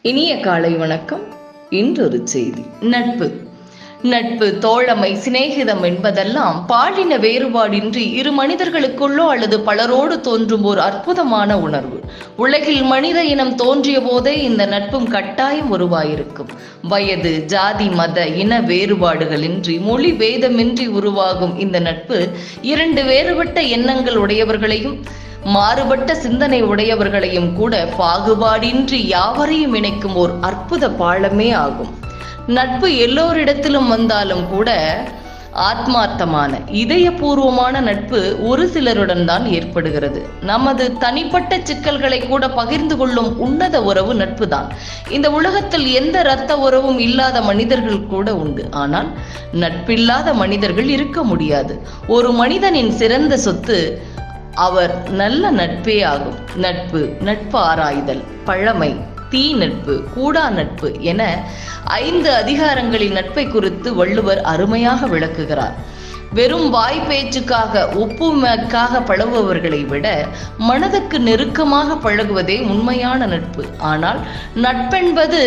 இனிய காலை வணக்கம். இன்றொரு செய்தி. நட்பு, தோழமை, சிநேகிதம் என்பதெல்லாம் பாலின வேறுபாடின்றி இரு மனிதர்களுக்குள்ளோ அல்லது பலரோடு தோன்றும் ஒரு அற்புதமான உணர்வு. உலகில் மனித இனம் தோன்றிய போதே இந்த நட்பும் கட்டாயம் உருவாயிருக்கும். வயது, ஜாதி, மத, இன வேறுபாடுகளின்றி, மொழி வேதமின்றி உருவாகும் இந்த நட்பு இரண்டு வேறுபட்ட எண்ணங்கள் உடையவர்களையும் மாறுபட்ட சிந்தனை உடையவர்களையும் கூட பாகுபாடின்றி யாவரையும் இணைக்கும் ஓர் அற்புத பாலமே ஆகும். நட்பு எல்லோரிடத்திலும் வந்தாலும் கூட ஆத்மார்த்தமான இதயபூர்வமான நட்பு ஒரு சிலருடன் தான் ஏற்படுகிறது. நமது தனிப்பட்ட சிக்கல்களை கூட பகிர்ந்து கொள்ளும் உன்னத உறவு நட்பு தான். இந்த உலகத்தில் எந்த இரத்த உறவும் இல்லாத மனிதர்கள் கூட உண்டு. ஆனால் நட்பில்லாத மனிதர்கள் இருக்க முடியாது. ஒரு மனிதனின் சிறந்த சொத்து அவர் நல்ல நட்பே ஆகும். நட்பு ஆராய்தல், பழமை, தீ நட்பு, கூடா நட்பு என 5 அதிகாரங்களின் நட்பை குறித்து வள்ளுவர் அருமையாக விளக்குகிறார். வெறும் வாய் பேச்சுக்காக ஒப்புமைக்காக பழகுபவர்களை விட மனதுக்கு நெருக்கமாக பழகுவதே உண்மையான நட்பு. ஆனால் நட்பென்பது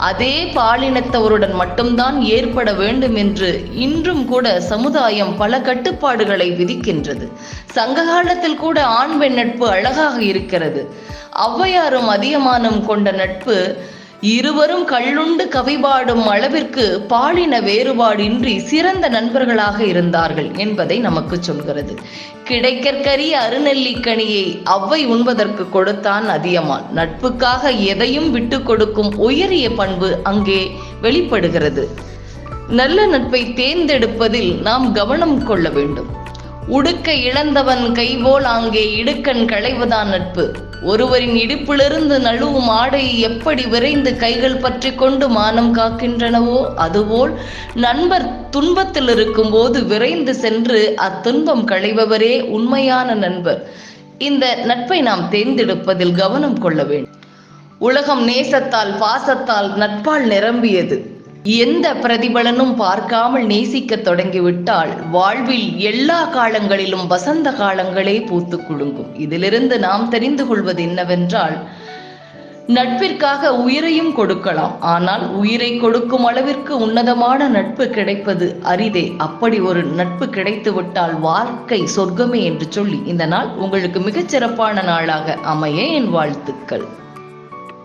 அதே பாலினத்தவருடன் மட்டும்தான் ஏற்பட வேண்டும் என்று இன்றும் கூட சமுதாயம் பல கட்டுப்பாடுகளை விதிக்கின்றது. சங்க காலத்தில் கூட ஆண் பெண் நட்பு அழகாக இருக்கிறது. ஔவையாரும் அதியமானும் கொண்ட நட்பு இருவரும் கள்ளுண்டு கவிபாடும் அளவிற்கு பாலின வேறுபாடின்றி சிறந்த நண்பர்களாக இருந்தார்கள் என்பதை நமக்கு சொல்கிறது. கிடைக்கற்கரிய அருநெல்லிக்கனியை ஔவை உண்பதற்கு கொடுத்தான் அதியமான். நட்புக்காக எதையும் விட்டு கொடுக்கும் உயரிய பண்பு அங்கே வெளிப்படுகிறது. நல்ல நட்பை தேர்ந்தெடுப்பதில் நாம் கவனம் கொள்ள வேண்டும். உடுக்க இழந்தவன் கைபோல் அங்கே இடுக்கண் களைவதான் நட்பு. ஒருவரின் இடுப்பிலிருந்து நழுவும் ஆடையை எப்படி விரைந்து கைகள் பற்றி கொண்டு மானம் காக்கின்றனவோ அதுபோல் நண்பர் துன்பத்தில் இருக்கும் போது விரைந்து சென்று அத்துன்பம் களைபவரே உண்மையான நண்பர். இந்த நட்பை நாம் தேர்ந்தெடுப்பதில் கவனம் கொள்ள வேண்டும். உலகம் நேசத்தால், பாசத்தால், நட்பால் நிரம்பியது. எந்த பிரதிபலனும் பார்க்காமல் நேசிக்க தொடங்கிவிட்டால் வாழ்வில் எல்லா காலங்களிலும் வசந்த காலங்களே பூத்து குலுங்கும். இதிலிருந்து நாம் தெரிந்து கொள்வது என்னவென்றால், நட்பிற்காக உயிரையும் கொடுக்கலாம். ஆனால் உயிரை கொடுக்கும் அளவிற்கு உன்னதமான நட்பு கிடைப்பது அரிதே. அப்படி ஒரு நட்பு கிடைத்து விட்டால் வாழ்க்கை சொர்க்கமே என்று சொல்லி இந்த நாள் உங்களுக்கு மிகச்சிறப்பான நாளாக அமைய என் வாழ்த்துக்கள்.